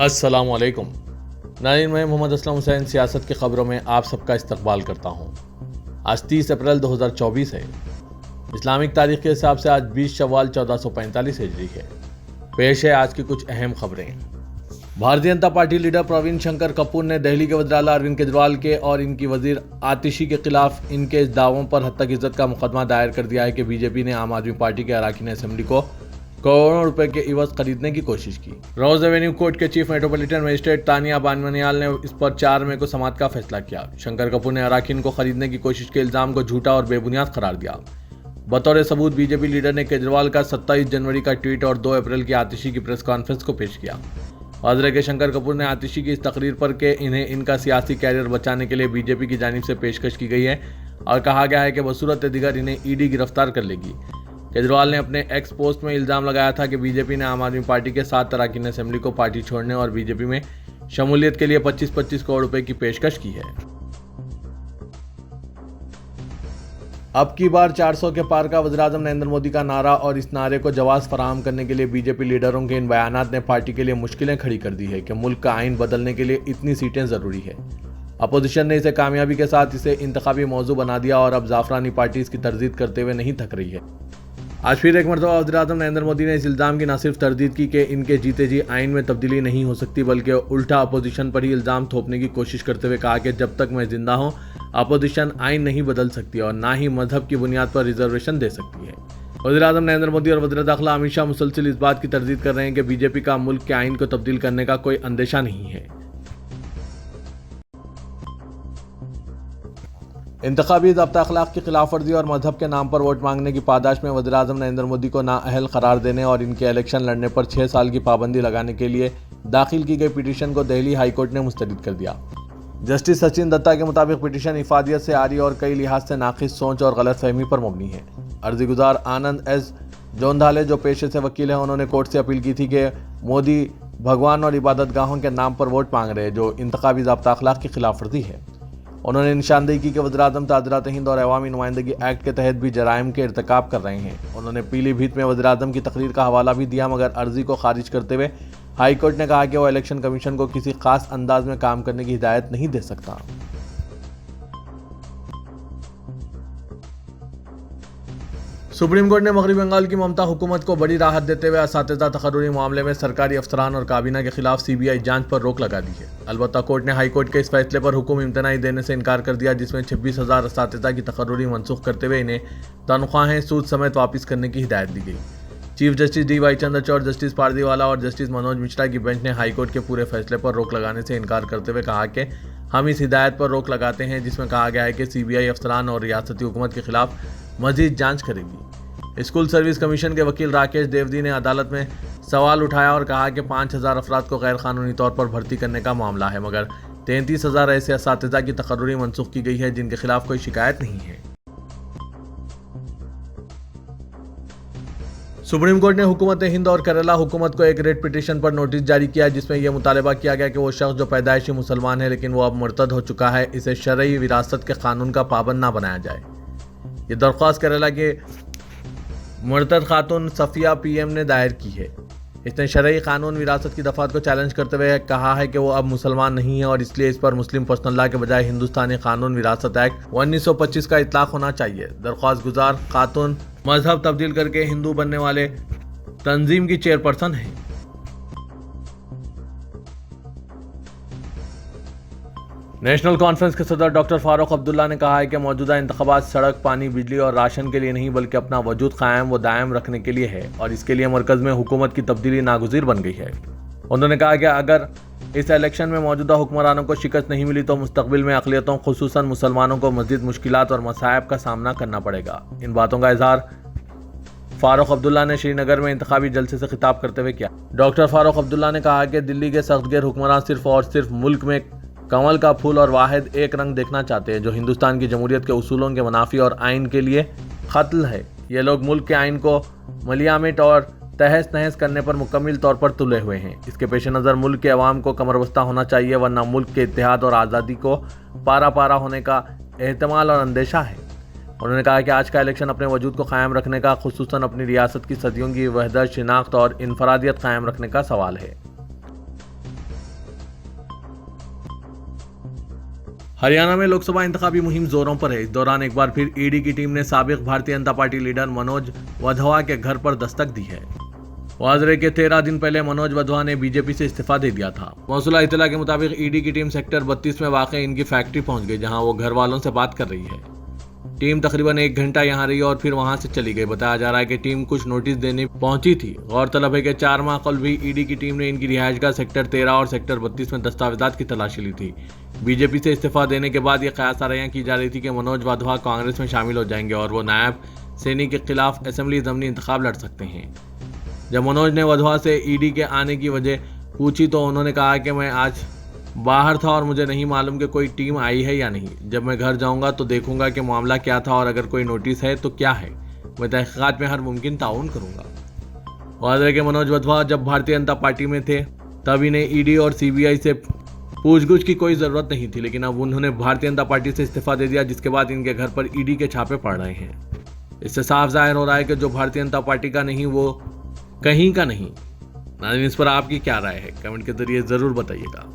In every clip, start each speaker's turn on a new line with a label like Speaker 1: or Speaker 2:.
Speaker 1: अस्सलामुअलैकुम नाज़रीन, मैं मोहम्मद असलम हुसैन सियासत की खबरों में आप सबका इस्तकबाल करता हूँ। आज 30 अप्रैल 2024 है। इस्लामिक तारीख के हिसाब से आज 20 शव्वाल 1445 हिजरी है। पेश है आज की कुछ अहम खबरें। भारतीय जनता पार्टी लीडर प्रवीण शंकर कपूर ने दिल्ली के वज़ीर आला अरविंद केजरीवाल के और इनकी वजीर आतिशी के खिलाफ इनके इस दावों पर हत्तक इज्जत का मुकदमा दायर कर दिया है कि बीजेपी ने आम आदमी पार्टी के अरकान असेंबली को करोड़ों रुपए के इवज खरीदने की कोशिश की। रोज एवेन्यू कोर्ट के चीफ मेट्रोपॉलिटन मजिस्ट्रेट तानिया बानमनियाल ने इस पर 4 मई को समाअत का फैसला किया। शंकर कपूर ने अरकान को खरीदने की कोशिश के इल्जाम को झूठा और बेबुनियाद करार दिया। बतौर सबूत बीजेपी लीडर ने केजरीवाल का 27 जनवरी का ट्वीट और 2 अप्रैल की आतिशी की प्रेस कॉन्फ्रेंस को पेश किया। वाज़ेह के शंकर कपूर ने आतिशी की इस तकरीर पर कि इन्हें इनका सियासी कैरियर बचाने के लिए बीजेपी की जानिब से पेशकश की गई है और कहा गया है कि बसूरत दिगर इन्हें ईडी गिरफ्तार कर लेगी। केजरीवाल ने अपने एक्स पोस्ट में इल्ज़ाम लगाया था कि बीजेपी ने आम आदमी पार्टी के 7 अरकान असेंबली को पार्टी छोड़ने और बीजेपी में शमूलियत के लिए 25-25 करोड़ रुपए की पेशकश की है। अब की बार 400 के पार का वज़ीर-ए-आज़म नरेंद्र मोदी का नारा और इस नारे को जवाब फराहम करने के लिए बीजेपी लीडरों के इन बयानात ने पार्टी के लिए मुश्किलें खड़ी कर दी है कि मुल्क का आइन बदलने के लिए इतनी सीटें ज़रूरी है। अपोजिशन ने इसे कामयाबी के साथ इसे इंतखाबी मौजू बना दिया और अब जाफरानी पार्टी इसकी तरदीद करते हुए नहीं थक रही है। आज फिर एक मरतबा वज़ीर-ए-आज़म नरेंद्र मोदी ने इस इल्ज़ाम की न सिर्फ तरदीद की कि इनके जीते जी आइन में तब्दीली नहीं हो सकती, बल्कि उल्टा अपोजिशन पर ही इल्ज़ाम थोपने की कोशिश करते हुए कहा कि जब तक मैं जिंदा हूं अपोजिशन आइन नहीं बदल सकती और ना ही मजहब की बुनियाद पर रिजर्वेशन दे सकती है। वज़ीर-ए-आज़म नरेंद्र मोदी और वज़ीर दाखिला अमित शाह मुसलसल इस बात की तरदीद कर रहे हैं कि बीजेपी का मुल्क के आइन को तब्दील करने का कोई अंदेशा नहीं है। इंतखाबी ज़ाब्ता अखलाक की खिलाफ वर्जी और मजहब के नाम पर वोट मांगने की पादाश में वज़ीर-ए-आज़म नरेंद्र मोदी को नाअहल करार देने और इनके इलेक्शन लड़ने पर 6 साल की पाबंदी लगाने के लिए दाखिल की गई पिटीशन को दिल्ली हाई कोर्ट ने मुस्तरद कर दिया। जस्टिस सचिन दत्ता के मुताबिक पिटीशन इफादियत से आ रही और कई लिहाज से नाक़िस सोच और गलतफहमी पर मबनी है। अर्जी गुजार आनंद एस जोंधाले जो पेशे से वकील हैं, उन्होंने कोर्ट से अपील की थी कि मोदी भगवान और इबादत गाहों के नाम पर वोट मांग रहे हैं, जो इंतखाबी ज़ाब्ता अखलाक की खिलाफ वर्जी है। उन्होंने निशानदेही की कि वज़ीर-ए-आज़म ताज़रात हिंद और अवामी नुमाइंदगी एक्ट के तहत भी जराइम के इर्तिकाब कर रहे हैं। उन्होंने पीलीभीत में वज़ीर-ए-आज़म की तकरीर का हवाला भी दिया, मगर अर्जी को खारिज करते हुए हाई कोर्ट ने कहा कि वो इलेक्शन कमीशन को किसी खास अंदाज में काम करने की हिदायत नहीं दे सकता। सुप्रीम कोर्ट ने मगरबी बंगाल की ममता हुकूमत को बड़ी राहत देते हुए असातिज़ा तकर्रुरी मामले में सरकारी अफसरान और काबीना के खिलाफ सीबीआई जांच पर रोक लगा दी है। अलबत्ता कोर्ट ने हाई कोर्ट के इस फैसले पर हुक्म इम्तनाई देने से इनकार कर दिया, जिसमें 26,000 असातिज़ा की तकर्रुरी मनसूख करते हुए इन्हें तनख्वाहें सूद समेत वापस करने की हिदायत दी गई। Chief justice D.Y.. Chandrachud, justice Pardiwala और जस्टिस मनोज मिश्रा की बेंच ने हाई कोर्ट के पूरे फैसले पर रोक लगाने से इनकार करते हुए कहा कि हम इस हिदायत पर रोक लगाते हैं जिसमें कहा गया है कि सीबीआई अफसरान और रियासती हुकूमत के खिलाफ मजीद जांच करेगी। स्कूल सर्विस कमीशन के वकील राकेश देवदी ने अदालत में सवाल उठाया और कहा कि 5,000 अफराद को गैर कानूनी तौर पर भर्ती करने का मामला है, मगर 33,000 ऐसे असातिज़ा की तकर्रुरी मनसूख की गई है जिनके खिलाफ कोई शिकायत नहीं है। सुप्रीम कोर्ट ने हुकूमत हिंद और केरला हुकूमत को एक रेट पिटीशन पर नोटिस जारी किया, जिसमें यह मुतालबा किया गया कि वो शख्स जो पैदाइशी मुसलमान है लेकिन वो अब मुर्तद हो चुका है, इसे शरई विरासत के कानून का पाबंद ना बनाया जाए। ये दरख्वास्त केरला के मुर्तद खातून सफिया पीएम ने दायर की है। इसने शरई कानून विरासत की दफात को चैलेंज करते हुए कहा है कि वो अब मुसलमान नहीं है और इसलिए इस पर मुस्लिम पर्सनल लॉ के बजाय हिंदुस्तानी कानून विरासत एक्ट 1925 का इतलाक होना चाहिए। दरख्वास्त गुजार खातून मजहब तब्दील करके हिंदू बनने वाले तंजीम की चेयरपर्सन है। नेशनल कॉन्फ्रेंस के सदर डॉक्टर फारूक अब्दुल्ला ने कहा है कि मौजूदा इंतखाबात सड़क, पानी, बिजली और राशन के लिए नहीं बल्कि अपना वजूद कायम व दायम रखने के लिए है और इसके लिए मरकज़ में हुकूमत की तब्दीली नागुज़ीर बन गई है। उन्होंने कहा कि अगर इस इलेक्शन में मौजूदा हुक्मरानों को शिकस्त नहीं मिली तो मुस्तकबिल में अक़लियतों खुसूसन मुसलमानों को मज़ीद मुश्किलात और मसाइब का सामना करना पड़ेगा। इन बातों का इज़हार फारूक अब्दुल्ला ने श्रीनगर में इंतखाबी जलसे से खिताब करते हुए किया। डॉक्टर फारूक अब्दुल्ला ने कहा कि दिल्ली के सख्तगिर हुक्मरान सिर्फ और सिर्फ मुल्क में कमल का फूल और वाहिद एक रंग देखना चाहते हैं, जो हिंदुस्तान की जमहूरियत के उसूलों के मुनाफी और आइन के लिए कत्ल है। ये लोग मुल्क के आइन को मलियामिट और तहस नहस करने पर मुकम्मल तौर पर तुले हुए हैं। इसके पेश नज़र मुल्क के अवाम को कमरबस्ता होना चाहिए, वरना मुल्क के इत्तेहाद और आज़ादी को पारा पारा होने का एहतमाल और अंदेशा है। उन्होंने कहा कि आज का इलेक्शन अपने वजूद को कायम रखने का, खुसूसन अपनी रियासत की सदियों की वहदत, शिनाख्त और इनफरादियत कायम रखने का सवाल है। हरियाणा में लोकसभा इंतखाबी मुहिम जोरों पर है। इस दौरान एक बार फिर ईडी की टीम ने साबिक भारतीय जनता पार्टी लीडर मनोज वधवा के घर पर दस्तक दी है। वाजरे के 13 दिन पहले मनोज वधवा ने बीजेपी से इस्तीफा दे दिया था। मौसूला इत्तला के मुताबिक ईडी की टीम सेक्टर 32 में वाक़ई इनकी फैक्ट्री पहुंच गई, जहां वो घर वालों से बात कर रही है। टीम तकरीबन 1 घंटा यहां रही और फिर वहां से चली गई। बताया जा रहा है कि टीम कुछ नोटिस देने पहुंची थी। गौरतलब है कि 4 माह कबल भी ईडी की टीम ने इनकी रिहायशगाह सेक्टर 13 और सेक्टर 32 में दस्तावेजात की तलाशी ली थी। बीजेपी से इस्तीफा देने के बाद ये कयासाराइयां की जा रही थी कि मनोज वधवा कांग्रेस में शामिल हो जाएंगे और वो नायब सैनी के खिलाफ असेंबली ज़मीनी इंतखाब लड़ सकते हैं। जब मनोज ने वधवा से ईडी के आने की वजह पूछी तो उन्होंने कहा कि मैं आज बाहर था और मुझे नहीं मालूम कि कोई टीम आई है या नहीं। जब मैं घर जाऊंगा तो देखूंगा कि मामला क्या था और अगर कोई नोटिस है तो क्या है। मैं तहकीकात में हर मुमकिन ताउन करूंगा। वाज़ेह के मनोज वधवा जब भारतीय जनता पार्टी में थे तब इन्हें ईडी और सीबीआई से पूछगुछ की कोई ज़रूरत नहीं थी, लेकिन अब उन्होंने भारतीय जनता पार्टी से इस्तीफा दे दिया, जिसके बाद इनके घर पर ईडी के छापे पड़ रहे हैं। इससे साफ जाहिर हो रहा है कि जो भारतीय जनता पार्टी का नहीं वो कहीं का नहीं। नाज़रीन, इस पर आपकी क्या राय है, कमेंट के जरिए जरूर बताइएगा।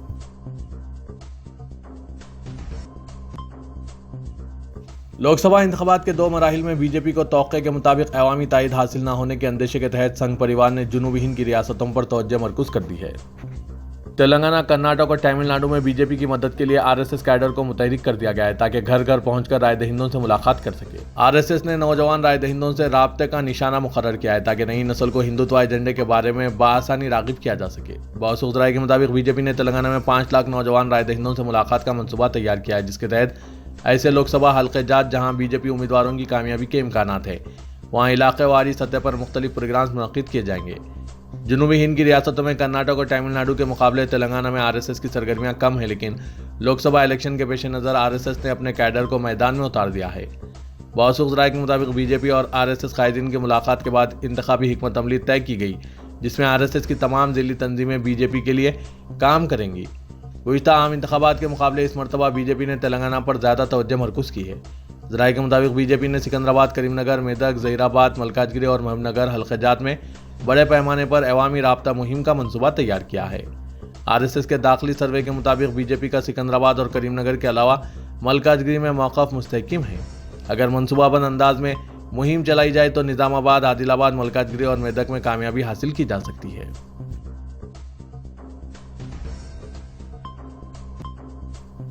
Speaker 1: लोकसभा इंतखाबात के 2 मराहिल में बीजेपी को तौक़े के मुताबिक अवामी तायद हासिल न होने के अंदेशे के तहत संघ परिवार ने जुनूबी हिंद की रियासतों पर तवज्जो मरकूज कर दी है। तेलंगाना, कर्नाटक और तमिलनाडु में बीजेपी की मदद के लिए आरएसएस कैडर को मुतहरिक कर दिया गया है ताकि घर घर पहुंचकर राय दहिंदों से मुलाकात कर सके। आरएसएस ने नौजवान राय दहिंदों से राब्ते का निशाना मुकर्रर किया है ताकि नई नस्ल को हिंदुत्व एजेंडे के बारे में बाआसानी रागिब किया जा सके। मौसूल राय के मुताबिक बीजेपी ने तेलंगाना में 5 लाख नौजवान राय दहिंदों से मुलाकात का मनसूबा तैयार किया है, जिसके तहत ऐसे लोकसभा हल्के जात जहां बीजेपी उम्मीदवारों की कामयाबी के इम्कानात है वहां इलाके वारी सतह पर मुख्तलिफ प्रोग्राम मुनक्किद किए जाएंगे। जुनूबी हिंद की रियासतों में कर्नाटक और तमिलनाडु के मुकाबले तेलंगाना में आरएसएस की सरगर्मियां कम है, लेकिन लोकसभा इलेक्शन के पेश नज़र आरएसएस ने अपने कैडर को मैदान में उतार दिया है। मौसूल राय के मुताबिक बीजेपी और आरएसएस कायदीन की मुलाकात के बाद इंतखाबी हिकमत अमली तय की गई, जिसमें आरएसएस की तमाम ज़िली तंजीमें बीजेपी के लिए काम करेंगी। गुज़िश्ता आम इंतखाबात के मुकाबले इस मरतबा बीजेपी ने तेलंगाना पर ज़्यादा तवज्जो मरकूज़ की है। ज़राए के मुताबिक बीजेपी ने सिकंदराबाद, करीमनगर, मेदक, ज़हीराबाद, मलकाजगिरी और महबूबनगर हल्के जात में बड़े पैमाने पर अवामी राब्ता मुहिम का मनसूबा तैयार किया है। आरएसएस के दाखिली सर्वे के मुताबिक बीजेपी का सिकंदराबाद और करीमनगर के अलावा मलकाजगिरी में मौक़िफ़ मुस्तहकिम है। अगर मनसूबाबंद अंदाज में मुहिम चलाई जाए तो निज़ामाबाद, आदिलाबाद, मलकाजगिरी और मेदक में कामयाबी हासिल की जा सकती है।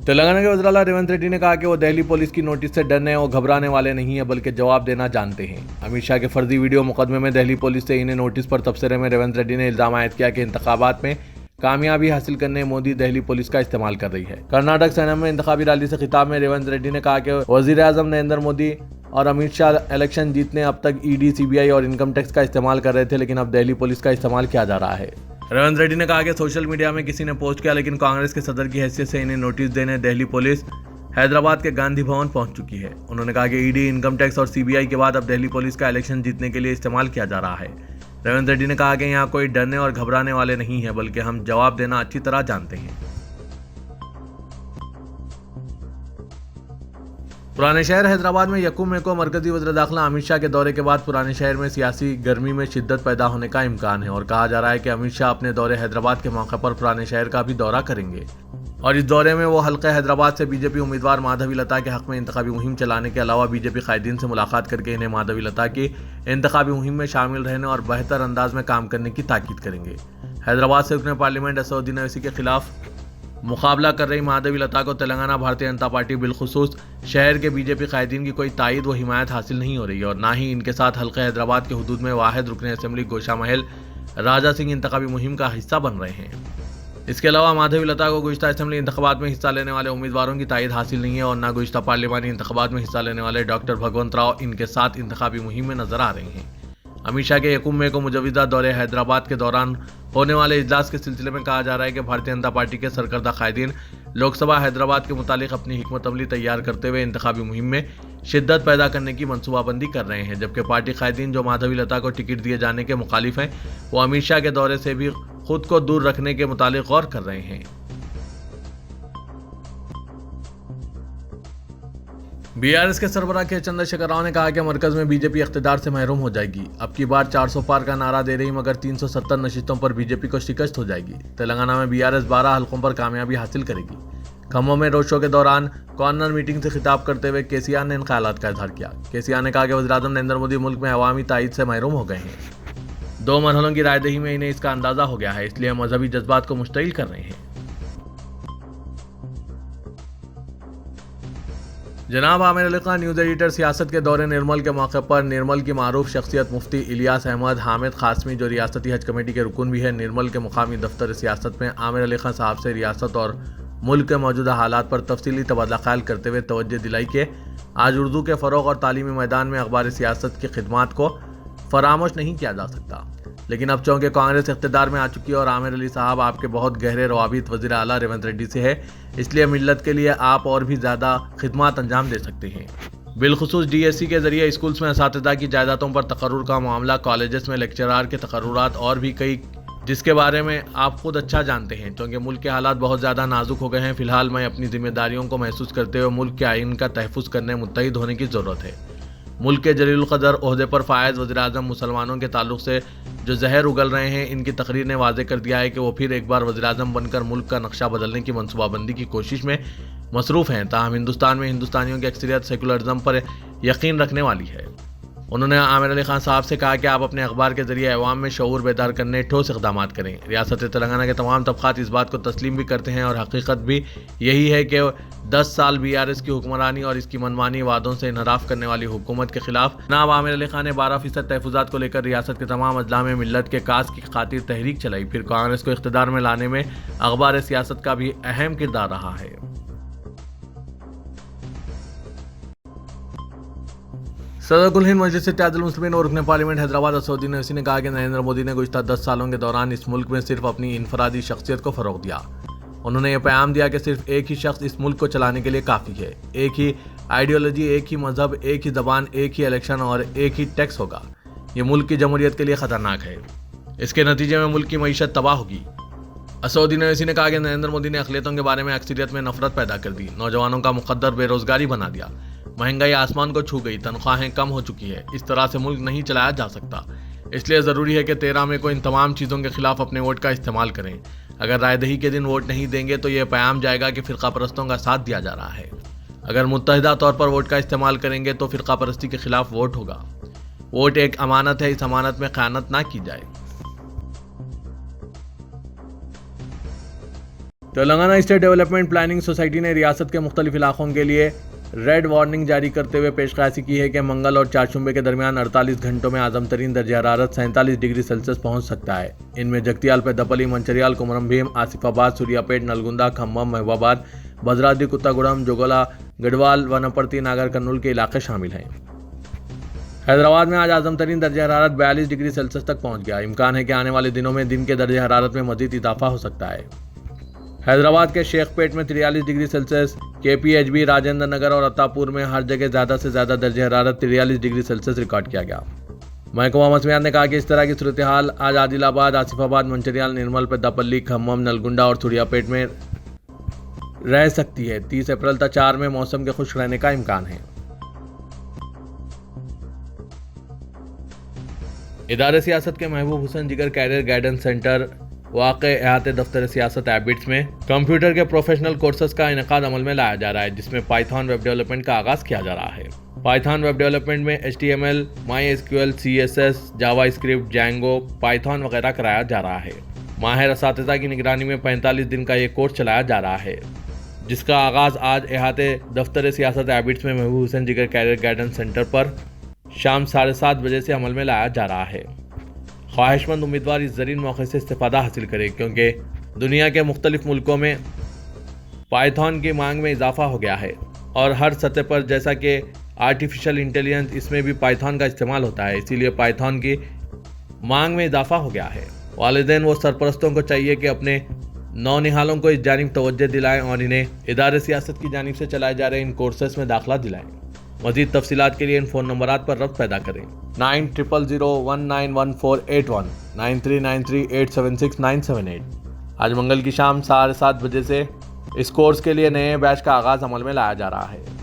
Speaker 1: तेलंगाना के वज़ीर आला रेवंत रेड्डी ने कहा कि वो दिल्ली पुलिस की नोटिस से डरने और घबराने वाले नहीं है, बल्कि जवाब देना जानते हैं। अमित शाह के फर्जी वीडियो मुकदमे में दिल्ली पुलिस से इन्हें नोटिस पर तबसरे में रेवंत रेड्डी ने इल्जाम आयद किया कि इंतखाबात में कामयाबी हासिल करने मोदी दिल्ली पुलिस का इस्तेमाल कर रही है। कर्नाटक सेना में इंतखाबी रैली से खिताब में रेवंत रेड्डी ने कहा कि वज़ीर आज़म नरेंद्र मोदी और अमित शाह इलेक्शन जीतने अब तक ईडी, सीबीआई और इनकम टैक्स का इस्तेमाल कर रहे थे, लेकिन अब दिल्ली पुलिस का इस्तेमाल किया जा रहा है। रेवंत रेड्डी ने कहा कि सोशल मीडिया में किसी ने पोस्ट किया, लेकिन कांग्रेस के सदर की हैसियत से इन्हें नोटिस देने दिल्ली पुलिस हैदराबाद के गांधी भवन पहुंच चुकी है। उन्होंने कहा कि ईडी, इनकम टैक्स और सीबीआई के बाद अब दिल्ली पुलिस का इलेक्शन जीतने के लिए इस्तेमाल किया जा रहा है। रेवंत रेड्डी ने कहा कि यहाँ कोई डरने और घबराने वाले नहीं है, बल्कि हम जवाब देना अच्छी तरह जानते हैं। पुराने शहर हैदराबाद में यकूम मई को मरकजी वज़ीर दाखिला अमित शाह के दौरे के बाद पुराने शहर में सियासी गर्मी में शिद्दत पैदा होने का इम्कान है और कहा जा रहा है कि अमित शाह अपने दौरे हैदराबाद के मौके पर पुराने शहर का भी दौरा करेंगे और इस दौरे में वो हल्के हैदराबाद से बीजेपी उम्मीदवार माधवी लता के हक में इंतखाबी मुहिम चलाने के अलावा बीजेपी कायदीन से मुलाकात करके इन्हें माधवी लता की इंतखाबी मुहिम में शामिल रहने और बेहतर अंदाज में काम करने की ताकीद करेंगे। हैदराबाद से रुकने पार्लियामेंट असदुद्दीन ओवैसी के खिलाफ मुकाबला कर रही माधवी लता को तेलंगाना भारतीय जनता पार्टी बिलखुसूस शहर के बीजेपी कायदीन की कोई तायद व हिमायत हासिल नहीं हो रही है और ना ही इनके साथ हल्के हैदराबाद के हुदूद में वाहिद रुकने असेंबली गोशा महल राजा सिंह इंतखाबी मुहिम का हिस्सा बन रहे हैं। इसके अलावा माधवी लता को गुज़िश्ता असेंबली इंतखाबात में हिस्सा लेने वाले उम्मीदवारों की तायद हासिल नहीं है और न गुज़िश्ता पार्लियामानी इंतखाबात में हिस्सा लेने वाले डॉक्टर भगवंत राव इनके साथ इंतखाबी मुहिम में नजर आ रहे हैं। अमित शाह के यकूम मई को मुजव्विदा दौरे हैदराबाद के दौरान होने वाले इजलास के सिलसिले में कहा जा रहा है कि भारतीय जनता पार्टी के सरकर्दा कायदीन लोकसभा हैदराबाद के मुतालिक अपनी हिकमत अमली तैयार करते हुए इंतखाबी मुहिम में शिद्दत पैदा करने की मनसूबाबंदी कर रहे हैं, जबकि पार्टी कायदीन जो माधवी लता को टिकट दिए जाने के मुखालिफ हैं वो अमित शाह के दौरे से भी खुद को दूर रखने के मुतालिक गौर कर रहे हैं। बीआरएस के सरबराह के चंद्रशेखर राव ने कहा कि मरकज में बीजेपी इख्तिदार से महरूम हो जाएगी। अब की बार 400 पार का नारा दे रही मगर 370 नशिस्तों पर बीजेपी को शिकस्त हो जाएगी। तेलंगाना में बीआरएस 12 हल्कों पर कामयाबी हासिल करेगी। खम्भों में रोड शो के दौरान कॉर्नर मीटिंग से खिताब करते हुए केसीआर ने इन ख्यालात का इजहार किया। केसीआर ने कहा कि वज़ीर-ए-आज़म नरेंद्र मोदी मुल्क में अवामी ताईद से महरूम हो गए हैं। 2 मरहलों की रायदही में इन्हें इसका अंदाजा हो गया है, इसलिए मजहबी जज्बात को मुश्तइल कर रहे हैं। जनाब आमिर अली खान न्यूज़ एडिटर सियासत के दौरे निर्मल के मौके पर निर्मल की मारूफ शख्सियत मुफ्ती इलियास अहमद हामिद कासमी जो रियासती हज कमेटी के रुकन भी है, निर्मल के मुकामी दफ्तर सियासत में आमिर अली खान साहब से रियासत और मुल्क के मौजूदा हालात पर तफसीली तबादला ख्याल करते हुए तवज्जो दिलाई कि आज उर्दू के फ़रोग़ और तालीमी मैदान में अखबार सियासत की खिदमात को फरामोश नहीं किया जा सकता। लेकिन अब चूँकि कांग्रेस इक़्तिदार में आ चुकी है और आमिर अली साहब आपके बहुत गहरे रवाबित वज़ीर आला रेवंत रेड्डी से है, इसलिए मिल्लत के लिए आप और भी ज़्यादा खिदमात अंजाम दे सकते हैं। बिलखुसूस DSC के ज़रिए स्कूल्स में असातिज़ा की जायदादों पर तकर्रुर का मामला, कॉलेजेस में लेक्चरार के तकर्रुरात और भी कई, जिसके बारे में आप खुद अच्छा जानते हैं। क्योंकि मुल्क के हालात बहुत ज़्यादा नाजुक हो गए हैं। फ़िलहाल मैं अपनी जिम्मेदारियों को महसूस करते हुए मुल्क के आइन का तहफ़्फ़ुज़ करने मुत्तहिद होने की ज़रूरत है। मुल्क के जलील क़दर ओहदे पर फ़ायज़ वज़ीर-ए-आज़म मुसलमानों के ताल्लुक़ से जो जहर उगल रहे हैं, इनकी तकरीर ने वाज़ेह कर दिया है कि वो फिर एक बार वज़ीर-ए-आज़म बनकर मुल्क का नक्शा बदलने की मनसूबाबंदी की कोशिश में मसरूफ़ हैं। ताहम हिंदुस्तान में हिंदुस्तानियों की अक्सरियत सेकुलरिज़म पर यकीन रखने वाली है। उन्होंने आमिर अली खान साहब से कहा कि आप अपने अखबार के ज़रिए अवाम में शऊर बेदार करने ठोस इक़दामात करें। रियासत तेलंगाना के तमाम तबक़ात इस बात को तस्लीम भी करते हैं और हकीकत भी यही है कि 10 साल BRS की हुक्मरानी और इसकी मनमानी वादों से इनहराफ करने वाली हुकूमत के खिलाफ जनाब आमिर अली खान ने 12% तहफ़्फ़ुज़ात को लेकर रियासत के तमाम अजला में मिल्लत के कास की खातिर तहरीक चलाई। फिर कांग्रेस को इक़्तिदार में लाने में अखबार सियासत का भी अहम किरदार रहा है। सदर कुल हिंद मजलिस इत्तेहादुल मुस्लिमीन और रुकन पार्लियामेंट हैदराबाद असदुद्दीन ओवैसी ने कहा कि नरेंद्र मोदी ने गुज़िश्ता 10 सालों के दौरान इस मुल्क में सिर्फ अपनी इनफरादी शख्सियत को फ़रोग़ दिया। उन्होंने यह पैगाम दिया कि सिर्फ एक ही शख्स इस मुल्क को चलाने के लिए काफ़ी है। एक ही आइडियोलॉजी, एक ही मजहब, एक ही ज़बान, एक ही इलेक्शन और एक ही टैक्स होगा। ये मुल्क की जमहूरियत के लिए ख़तरनाक है। इसके नतीजे में मुल्क की मईशत तबाह होगी। असदुद्दीन ओवैसी ने कहा कि नरेंद्र मोदी ने अक़लियतों के बारे में अक्सरियत में नफरत पैदा कर दी, नौजवानों का मुक़द्दर बेरोज़गारी बना दिया, महंगाई आसमान को छू गई, तनख्वाहें कम हो चुकी है। इस तरह से मुल्क नहीं चलाया जा सकता। इसलिए ज़रूरी है कि 13 मई को इन तमाम चीज़ों के खिलाफ अपने वोट का इस्तेमाल करें। अगर रायदही के दिन वोट नहीं देंगे तो यह पैगाम जाएगा कि फ़िरका परस्तों का साथ दिया जा रहा है। अगर मुत्तहिदा तौर पर वोट का इस्तेमाल करेंगे तो फ़िरका परस्ती के खिलाफ वोट होगा। वोट एक अमानत है, इस अमानत में ख़यानत ना की जाए। Telangana state development planning society ने रियासत के मुख्तलिफ इलाकों के लिए रेड वार्निंग जारी करते हुए पेशकशी की है कि मंगल और चारशुम्बे के दरमियान 48 घंटों में आज़म तरीन दर्जा हरारत 47 डिग्री सेल्सियस पहुंच सकता है। इनमें जगतियाल पे दपली, मंचरियाल, कुमरम भीम, आसिफाबाद, सूर्यापेट, नलगुंदा, खम्मम, महबूबाबाद, भद्राद्री, कुत्तागुड़म, जोगला, गढ़वाल, वनपर्ती, नागर कर्नूल के इलाके शामिल हैं। हैदराबाद में आज आज़म तरीन दर्जा हरारत 42 डिग्री सेल्सियस तक पहुँच गया। इम्कान है कि आने वाले दिनों में दिन के दर्जा हरारत में मज़ीद इजाफा हो सकता है। हैदराबाद के शेखपेट में 43 degree Celsius, KPHB, Rajendra Nagar और अत्तापुर में हर जगह ज़्यादा से ज़्यादा दर्जा हरारत 43 डिग्री सेल्सियस रिकॉर्ड किया गया। महकमा मौसमियात ने कहा कि इस तरह की सूरत हाल आज आदिलाबाद, आसिफाबाद, मंचरियाल, निर्मल, पेद्दापल्ली, खम्मम, नलगुंडा और सूर्यापेट में रह सकती है। 30 अप्रैल तक 4 में मौसम के खुश्क रहने का इम्कान है। इदारे सियासत के महबूब हुसैन जिगर कैरियर गाइडेंस सेंटर वाक़े एहाते दफ्तर सियासत एबिट्स में कंप्यूटर के प्रोफेशनल कोर्सेज का इनेकाद अमल में लाया जा रहा है, जिसमें पाइथन वेब डेवलपमेंट का आगाज़ किया जा रहा है। पाइथन वेब डेवलपमेंट में HTML, MySQL, CSS, JavaScript, Django, Python वगैरह कराया जा रहा है। माहिर असातिज़ा की निगरानी में 45 दिन का ये कोर्स चलाया जा रहा है, जिसका आगाज़ आज एहाते दफ्तर सियासत एबिट्स में महबूब हुसैन जिगर कैरियर गाइडेंस सेंटर पर शाम 7:30 बजे से अमल में लाया जा रहा है। ख्वाहिशमंद उम्मीदवार इस ज़रीन मौके से इस्तेफ़ादा हासिल करें, क्योंकि दुनिया के मुख्तलिफ मुल्कों में पाइथन की मांग में इजाफा हो गया है और हर सतह पर, जैसा कि आर्टिफिशियल इंटेलिजेंस, इसमें भी पाइथन का इस्तेमाल होता है। इसीलिए पाइथन की मांग में इजाफा हो गया है। वालिदैन व सरपरस्तों को चाहिए कि अपने नौनिहालों को इस जानिब तवज्जो दिलाएं और इन्हें इदारे सियासत की जानिब से चलाए जा रहे इन कोर्सेस में दाखिला दिलाएं। मज़ीद तफसीलात के लिए इन फ़ोन नंबरात पर रब्त पैदा करें। 9000191481, 9393876978। आज मंगल की शाम 7:30 बजे से इस कोर्स के लिए नए बैच का आगाज़ अमल में लाया जा रहा है।